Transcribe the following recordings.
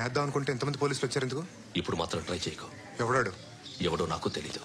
వేద్దాం అనుకుంటే ఎంతమంది పోలీసులు వచ్చారు ఎందుకు? ఇప్పుడు మాత్రం ట్రై చేయకు. ఎవడాడు? ఎవడో నాకు తెలీదు.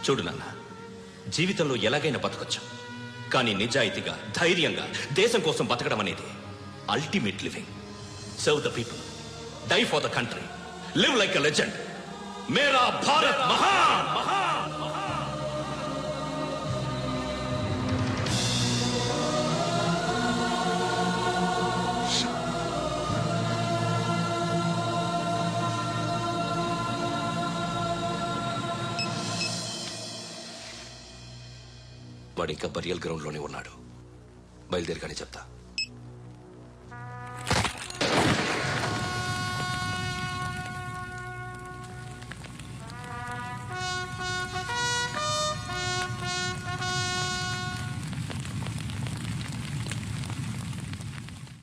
చూడు నాన్న, జీవితంలో ఎలాగైనా బతకొచ్చు, కానీ నిజాయితీగా ధైర్యంగా దేశం కోసం బతకడం అనేది ultimate living. Serve the people, die for the country, live like a legend. మేరా భారత్ మహాన్ మహాన్. వాడు ఇంకా బరియల్ గ్రౌండ్ లోనే ఉన్నాడు. బయలుదేరగానే చెప్తా.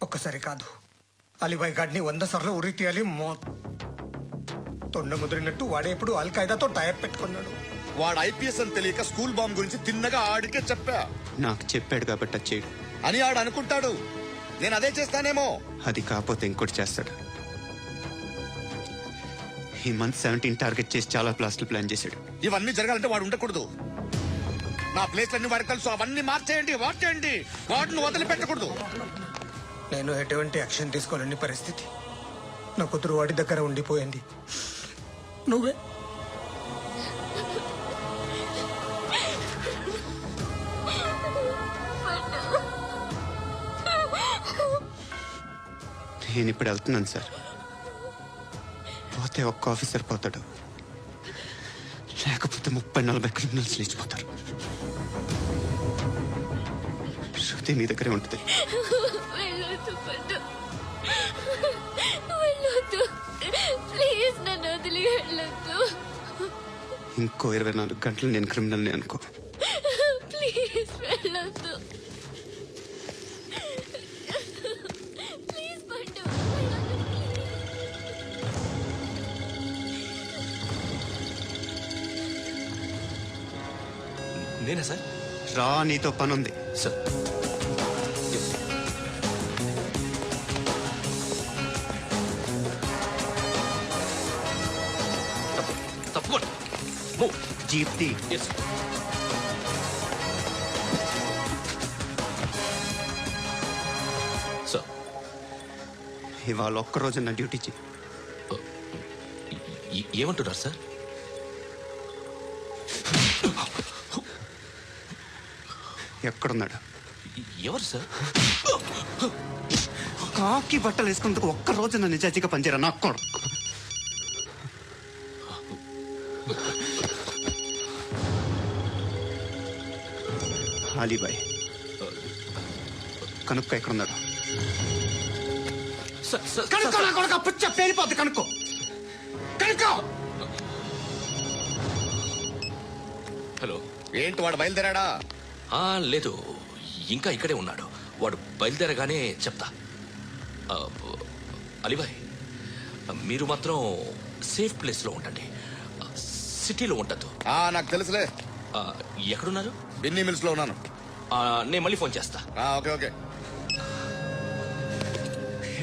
ఒక్కసారి కాదు, అలీబాయ్ గాడిని 100 సార్లు ఉరి తీయాలి. తొండ ముదిరినట్టు వాడే ఇప్పుడు అల్ ఖైదాతో టైప్ పెట్టుకున్నాడు. వాడు ఐపీఎస్ అని తెలియక స్కూల్ బాంబ్ గురించి తిన్నగా ఆడికే చెప్పా. నాకు చెప్పాడు కాబట్టి చేయడు అని ఆడు అనుకుంటాడు. నేను అదే చేస్తానేమో. అది కాకపోతే ఇంకోటి చేస్తాడు. ఈ మంత్ 17 టార్గెట్ చేసి చాలా ప్లాస్టులు ప్లాన్ చేశాడు. ఇవన్నీ జరగాలంటే వాడు ఉండకూడదు. నా ప్లేస్ అన్ని వాడికి తెలుసు. అవన్నీ మార్చేయండి, వాటేయండి. వాటిని వదిలిపెట్టకూడదు. నేను ఎటువంటి యాక్షన్ తీసుకోలేని పరిస్థితి. నా కూతురు వాడి దగ్గర ఉండిపోయింది. నువ్వే నేను ఇప్పుడు వెళ్తున్నాను సార్. పోతే ఒక్క ఆఫీసర్ పోతాడు, లేకపోతే 30-40 క్రిమినల్స్ లేచిపోతారు. శృతి నీ దగ్గరే ఉంటుంది. ఇంకో 24 గంటలు నేను క్రిమినల్ని అనుకో. ప్లీజ్ వెళ్ళొద్దు. నేనా సార్? రా, నీతో పని ఉంది సార్. తప్పకుండా జీప్ ది. సార్, ఇవాళ ఒక్కరోజు నా డ్యూటీ చేయి. ఏమంటున్నారు సార్? ఎక్కడున్నాడు? ఎవరు సార్? కాకి బట్టలు వేసుకున్నందుకు ఒక్క రోజు నా నిజాయితీగా పనిచేయరా నా కొడుకు. అలీబాయ్ కనుక్కో ఎక్కడున్నాడు. కనుక్కో నా కొడుకు, పుచ్చ పేలిపోద్ది. కనుక్కో కనుక్కో. హలో. ఏంటి వాడు బయలుదేరాడా? లేదు, ఇంకా ఇక్కడే ఉన్నాడు. వాడు బయలుదేరగానే చెప్తా. అలీబాయ్, మీరు మాత్రం సేఫ్ ప్లేస్లో ఉండండి, సిటీలో ఉండద్దు. నాకు తెలుసులే. ఎక్కడున్నారు? బిన్నీ మిల్స్ లో ఉన్నాను. నేను మళ్ళీ ఫోన్ చేస్తా. Okay okay.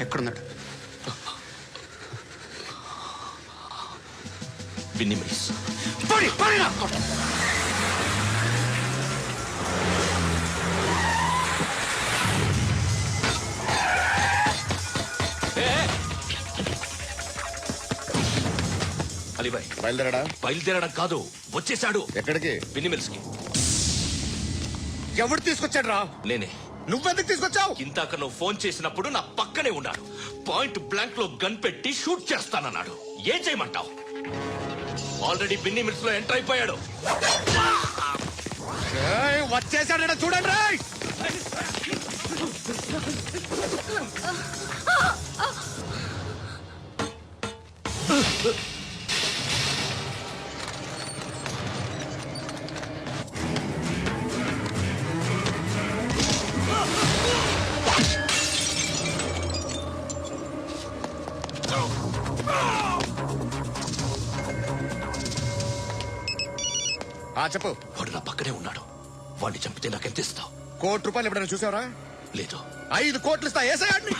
ఎక్కడున్నాడు? బిన్నీ మిల్స్. అలీబాయ్ బయలుదేరాడా? బయలుదేరడం కాదు, వచ్చేసాడు. ఎక్కడికి? బిన్నీ మిల్స్ కి. ఎవడు తీసుకొచ్చాడు రా? నేనే. నువ్వెందుకు తీసుకొచ్చావు? ఇందాక నువ్వు ఫోన్ చేసినప్పుడు నా పక్కనే ఉన్నాడు. పాయింట్ బ్లాంక్ లో గన్ పెట్టి షూట్ చేస్తానన్నాడు. ఏం చేయమంటావు? ఆల్రెడీ బిన్నీ మిల్స్ లో ఎంటర్ అయిపోయాడు. వచ్చేసాడ చూడండి రా. చెప్పు. వాడు నా పక్కనే ఉన్నాడు. వాడిని చంపితే నాకెంత ఇస్తావు? ₹1,00,00,000 ఎప్పుడైనా చూసావరా? లేదు. 5 కోట్లు ఇస్తా. ఏసాయాన్ని.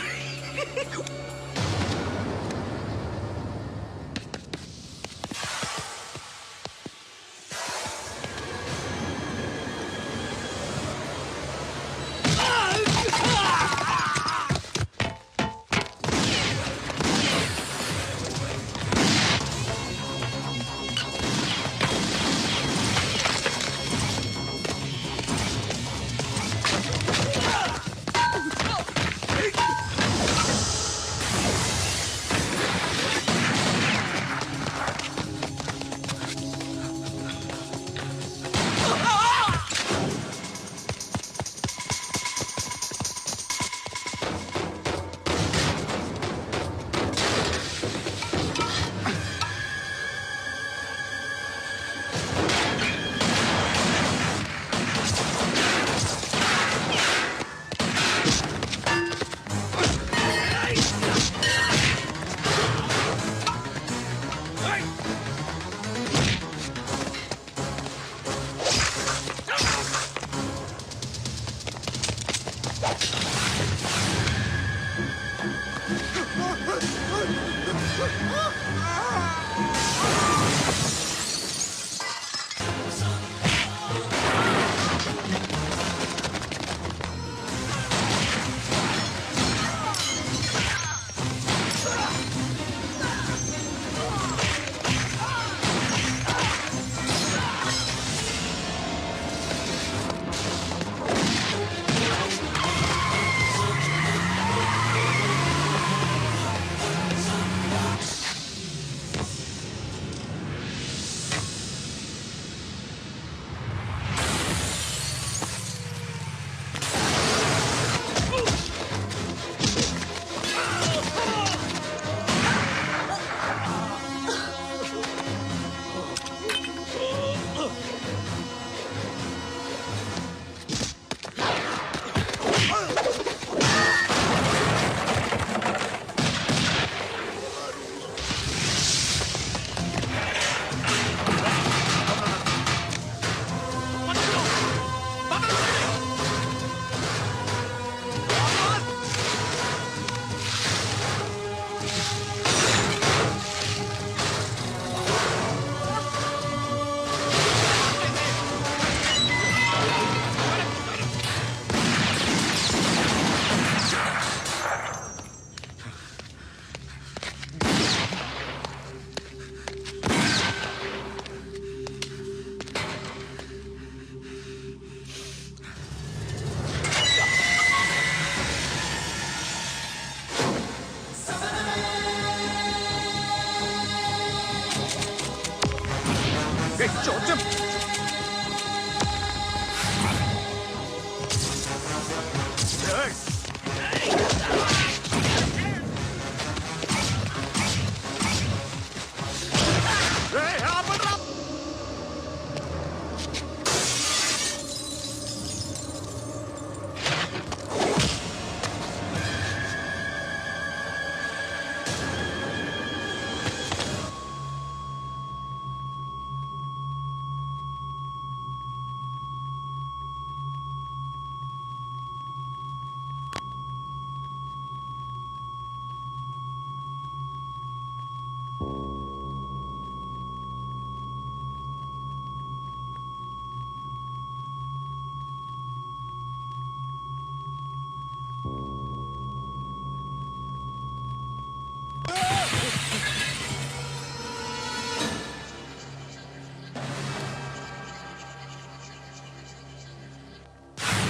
జోసెఫ్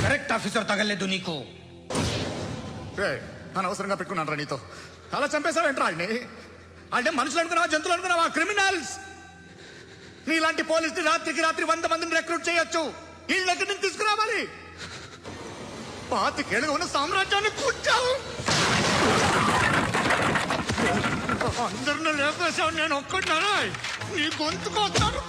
కరెక్ట్ ఆఫీసర్ తగలేదు నీకు. అనవసరంగా పెట్టుకున్నాను రా నీతో. అలా చంపేశావేంట్రా ఆయన్ని? అంటే మనుషులు అనుకున్నావా, జంతువులు అనుకున్నావా? క్రిమినల్స్. నీలాంటి పోలీసులు రాత్రికి రాత్రి 100 మందిని రిక్రూట్ చేయొచ్చు. వీళ్ళ దగ్గర నుంచి తీసుకురావాలి. 25 ఏళ్ళుగా ఉన్న సామ్రాజ్యాన్ని కూర్చావు. అందరిని లేపేశావు, నేను ఒక్కడినారా? నీ గొంతుకొస్తాను.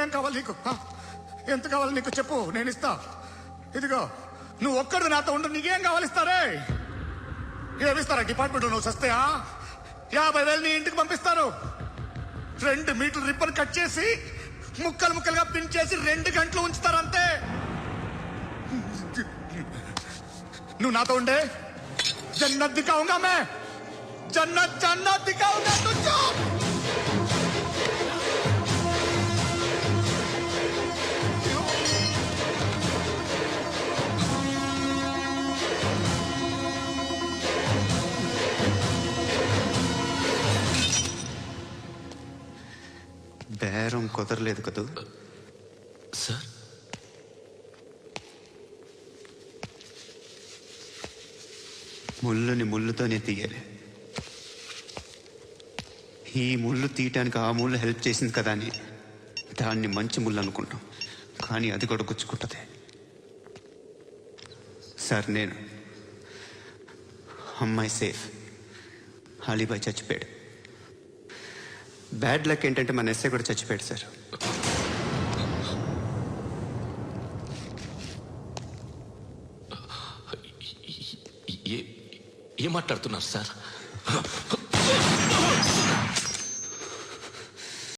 ఏం కావాలి నీకు? ఎంత కావాలి నీకు చెప్పు, నేను ఇస్తా. ఇదిగో నువ్వు ఒక్కడు నాతో ఉండు. నీకేం కావాలి ఇస్తారే? ఏమిస్తారా డిపార్ట్మెంట్? నువ్వు సస్తేయా? 50,000 నీ ఇంటికి పంపిస్తారు. 2 మీటర్లు రిబ్బన్ కట్ చేసి ముక్కలు ముక్కలుగా పిన్ చేసి 2 గంటలు ఉంచుతారంతే. నువ్వు నాతో ఉండే జన్నత్ దిఖాऊंगा मैं, జన్నత్ జన్నత్ దిఖాऊंगा तुझको. బేరం కుదరలేదు కదూ. సార్, ముళ్ళుని ముళ్ళుతోనే తీయాలి. ఈ ముళ్ళు తీయటానికి ఆ ముళ్ళు హెల్ప్ చేసింది కదా అని దాన్ని మంచి ముళ్ళు అనుకుంటాం, కానీ అది కూడా గుచ్చుకుంటుంది. సార్, నేను అమ్మాయి సేఫ్, అలీబాయ్ చచ్చిపోయాడు. బ్యాడ్ లక్ ఏంటంటే మన ఎస్ఐ కూడా చచ్చిపోయాడు సార్. ఏం మాట్లాడుతున్నారు సార్?